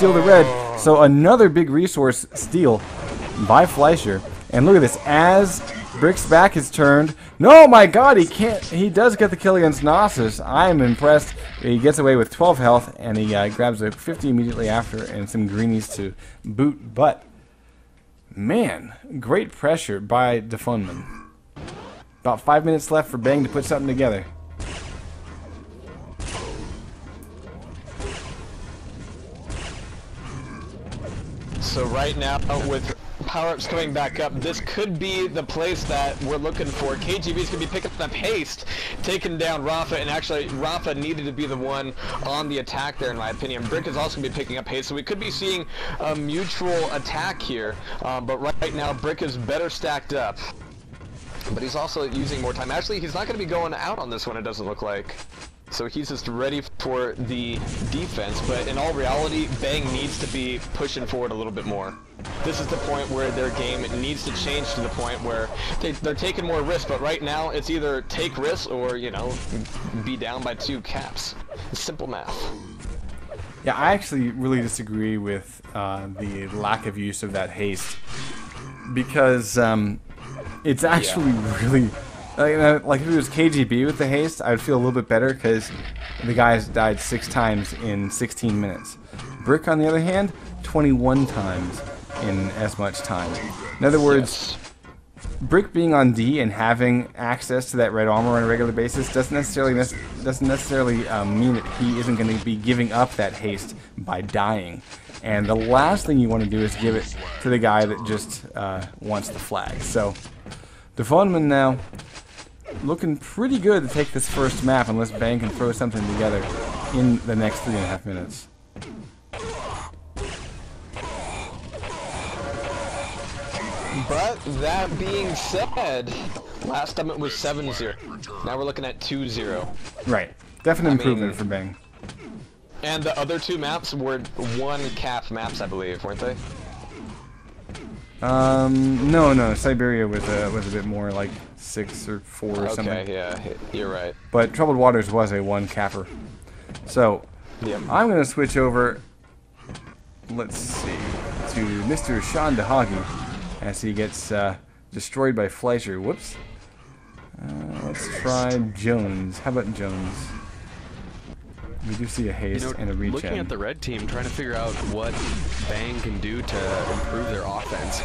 steal the red. So another big resource steal by Fleischer. And look at this, as Brick's back is turned. No, my God, he can't. He does get the kill against Gnosis. I'm impressed. He gets away with 12 health, and he grabs a 50 immediately after, and some greenies to boot. But man, great pressure by Defunman. About 5 minutes left for Bang to put something together. So right now, with power-ups coming back up, this could be the place that we're looking for. KGB's going to be picking up haste, taking down Rafa, and actually Rafa needed to be the one on the attack there, in my opinion. Brick is also going to be picking up haste, so we could be seeing a mutual attack here, but right now Brick is better stacked up. But he's also using more time. Actually, he's not going to be going out on this one, it doesn't look like. So he's just ready for the defense, but in all reality, Bang needs to be pushing forward a little bit more. This is the point where their game needs to change to the point where they're taking more risks, but right now it's either take risks or, you know, be down by 2 caps. It's simple math. Yeah, I actually really disagree with the lack of use of that haste, because it's actually really... Like if it was KGB with the haste, I'd feel a little bit better because the guys died 6 times in 16 minutes. Brick, on the other hand, 21 times in as much time. In other words, Brick being on D and having access to that red armor on a regular basis doesn't necessarily mean that he isn't going to be giving up that haste by dying. And the last thing you want to do is give it to the guy that just wants the flag. So, Defunman now looking pretty good to take this first map, unless Bang can throw something together in the next 3.5 minutes. But that being said, last time it was 7-0. Now we're looking at 2-0. Right. Definite improvement for Bang. And the other 2 maps were 1 cap maps, I believe, weren't they? No. Siberia was a bit more like 6 or 4 or something. Okay, yeah, you're right. But Troubled Waters was a 1 capper. So, I'm going to switch over, let's see, to Mr. Sean DeHagi as he gets destroyed by Fleischer. Whoops. Let's try Jones. How about Jones? We do see a haste and a reach. Looking at the red team, trying to figure out what Bang can do to improve their offense,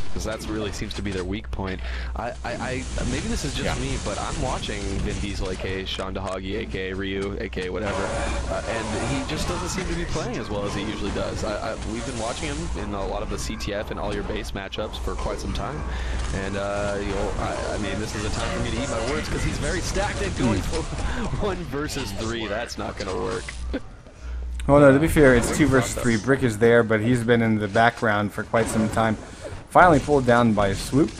because that really seems to be their weak point. Maybe this is just me, but I'm watching Vin Diesel, aka Sean DeHagi, aka Ryu, aka whatever, and he just doesn't seem to be playing as well as he usually does. We've been watching him in a lot of the CTF and all your base matchups for quite some time, and I mean, this is a time for me to eat my words because he's very stacked at going for 1 versus 3. That's not going to work. Well, no, to be fair, it's 2 versus 3. Brick is there, but he's been in the background for quite some time. Finally pulled down by Swoop,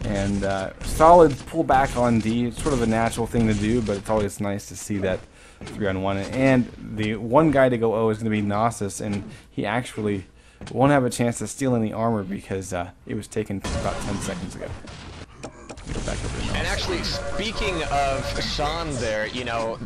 and solid pullback on D. It's sort of a natural thing to do, but it's always nice to see that 3-on-1. And the one guy to go 0 is going to be Gnosis, and he actually won't have a chance to steal any armor because it was taken about 10 seconds ago. Go back over to Gnosis. And actually, speaking of Sean there, you know,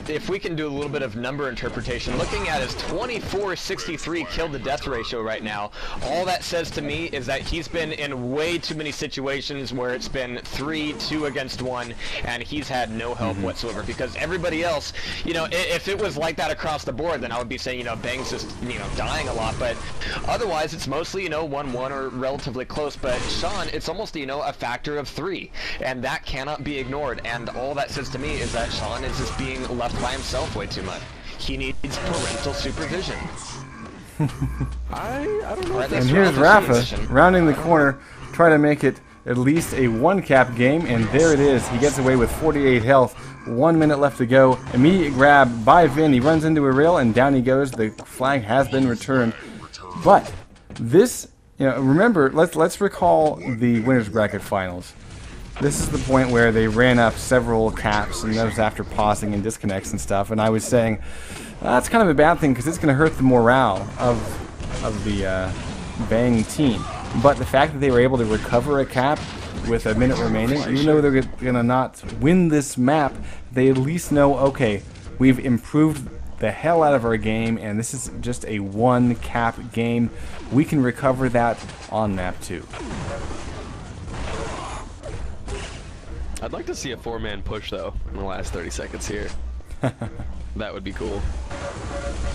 if we can do a little bit of number interpretation, looking at his 24-63 kill-to-death ratio right now, all that says to me is that he's been in way too many situations where it's been 3-2 against 1, and he's had no help whatsoever, because everybody else, you know, if it was like that across the board, then I would be saying, you know, Bang's just, you know, dying a lot, but otherwise it's mostly, you know, 1-1 or relatively close. But Sean, it's almost, you know, a factor of 3, and that cannot be ignored, and all that says to me is that Sean is just being left by himself way too much. He needs parental supervision. I don't know. And here's Rafa rounding the corner, trying to make it at least a 1-cap game, and there it is. He gets away with 48 health. 1 minute left to go. Immediate grab by Vin. He runs into a rail, and down he goes. The flag has been returned. But this, you know, remember, let's recall the winners bracket finals. This is the point where they ran up several caps, and that was after pausing and disconnects and stuff. And I was saying, that's kind of a bad thing because it's going to hurt the morale of the Bang team. But the fact that they were able to recover a cap with a minute remaining, even though they're going to not win this map, they at least know, okay, we've improved the hell out of our game, and this is just a one cap game. We can recover that on map 2. I'd like to see a 4-man push though in the last 30 seconds here. That would be cool.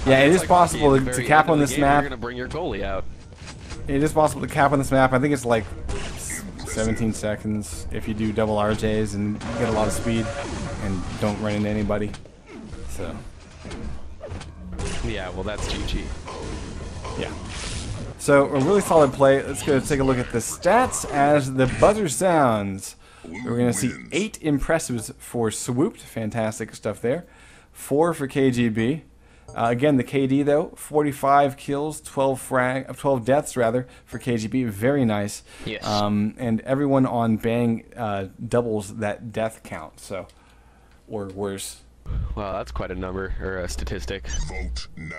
Yeah, it is like possible to cap on this map. You're gonna bring your goalie out. It is possible to cap on this map. I think it's like 17 seconds if you do double RJs and get a lot of speed and don't run into anybody. So. Yeah, well that's GG. Yeah. So a really solid play. Let's go take a look at the stats as the buzzer sounds. We're going to see 8 impressives for Swooped. Fantastic stuff there. 4 for KGB. Again, the KD though, 45 kills, 12 deaths rather for KGB. Very nice. Yes. And everyone on Bang doubles that death count. So, or worse. Wow, that's quite a number, or a statistic. Vote now.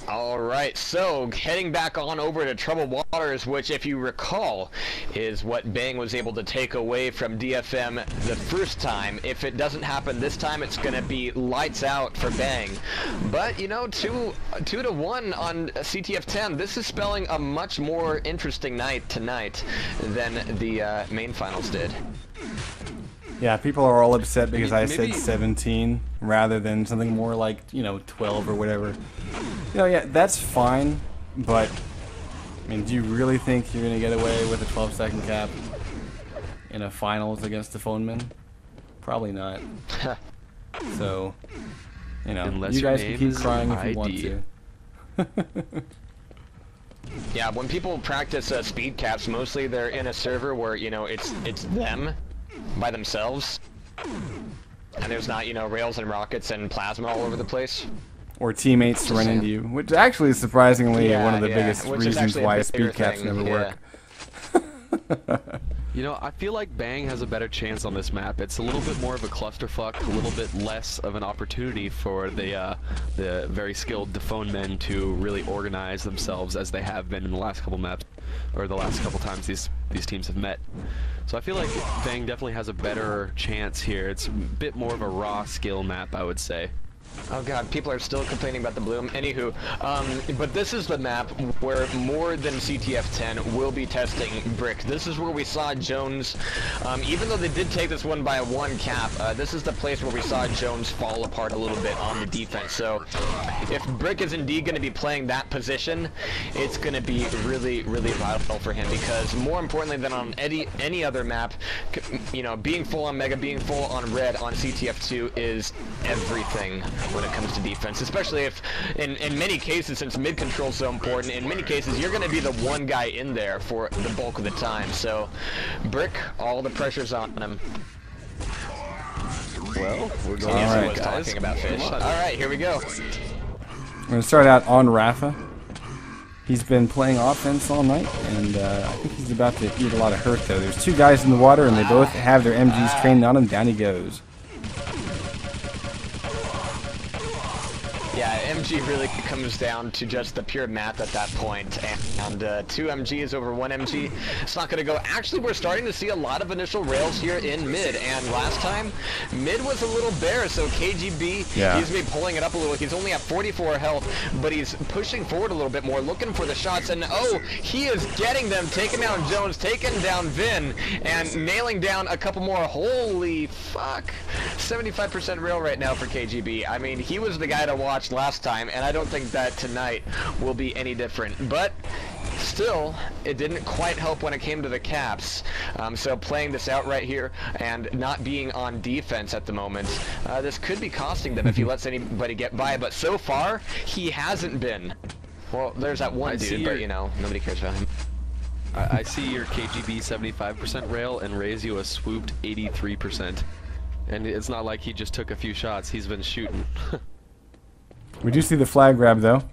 All right, so heading back on over to Troubled Waters, which, if you recall, is what Bang was able to take away from DFM the first time. If it doesn't happen this time, it's going to be lights out for Bang. But, you know, 2-1 on CTF 10. This is spelling a much more interesting night tonight than the main finals did. Yeah, people are all upset because I said 17 rather than something more like, you know, 12 or whatever. You know, yeah, that's fine, but, I mean, do you really think you're going to get away with a 12-second cap in a finals against the Phoneman? Probably not. So, you know, Unless you your guys can name keep is crying if you ID. want to. Yeah, when people practice speed caps, mostly they're in a server where, you know, it's them by themselves, and there's not, you know, rails and rockets and plasma all over the place. Or teammates to run into you, which actually is surprisingly one of the biggest which is reasons actually a why bigger speed caps thing, never work. You know, I feel like Bang has a better chance on this map. It's a little bit more of a clusterfuck, a little bit less of an opportunity for the very skilled Dephone men to really organize themselves as they have been in the last couple maps, or the last couple times these teams have met. So I feel like Bang definitely has a better chance here. It's a bit more of a raw skill map, I would say. Oh god, people are still complaining about the bloom. Anywho, but this is the map where more than CTF 10 will be testing Brick. This is where we saw Jones, even though they did take this one by a 1 cap, this is the place where we saw Jones fall apart a little bit on the defense. So if Brick is indeed going to be playing that position, it's going to be really, really vital for him, because more importantly than on any other map, you know, being full on Mega, being full on Red on CTF2 is everything when it comes to defense, especially if, in many cases, since mid control is so important, in many cases you're going to be the one guy in there for the bulk of the time. So, Brick, all the pressure's on him. Well, we're going All right, was talking about fish. All right, here we go. We're going to start out on Rafa. He's been playing offense all night, and I think he's about to eat a lot of hurt, though. There's 2 guys in the water, and they both have their MGs trained on him. Down he goes. Yeah, MG really comes down to just the pure math at that point, and 2 MGs over 1 MG, it's not going to go. Actually, we're starting to see a lot of initial rails here in mid, and last time, mid was a little bare, so KGB, he's going to be pulling it up a little. He's only at 44 health, but he's pushing forward a little bit more, looking for the shots, and oh, he is getting them, taking down Jones, taking down Vin, and nailing down a couple more. Holy fuck, 75% rail right now for KGB. I mean, he was the guy to watch last time, and I don't think that tonight will be any different. But still, it didn't quite help when it came to the caps. So playing this out right here and not being on defense at the moment, this could be costing them if he lets anybody get by. But so far, he hasn't been. Well, there's that one dude, but you know, nobody cares about him. I see your KGB 75% rail and raise you a swooped 83%. And it's not like he just took a few shots, he's been shooting. We do see the flag grab, though.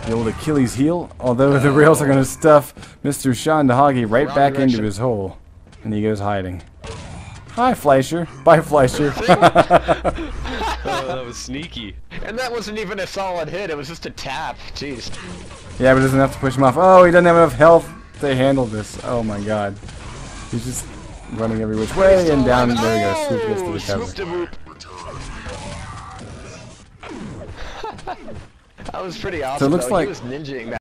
The old Achilles heel, although the rails are going to stuff Mr. Sean Dahagi right back into his hole. And he goes hiding. Hi, Fleischer. Bye, Fleischer. Oh, that was sneaky. And that wasn't even a solid hit, it was just a tap. Jeez. Yeah, but it doesn't have to push him off. Oh, he doesn't have enough health to handle this. Oh, my God. He's just running every which way, and down, there we go. Swoop gets to the cover. That was pretty awesome. So it looks though. like He was ninjaing that.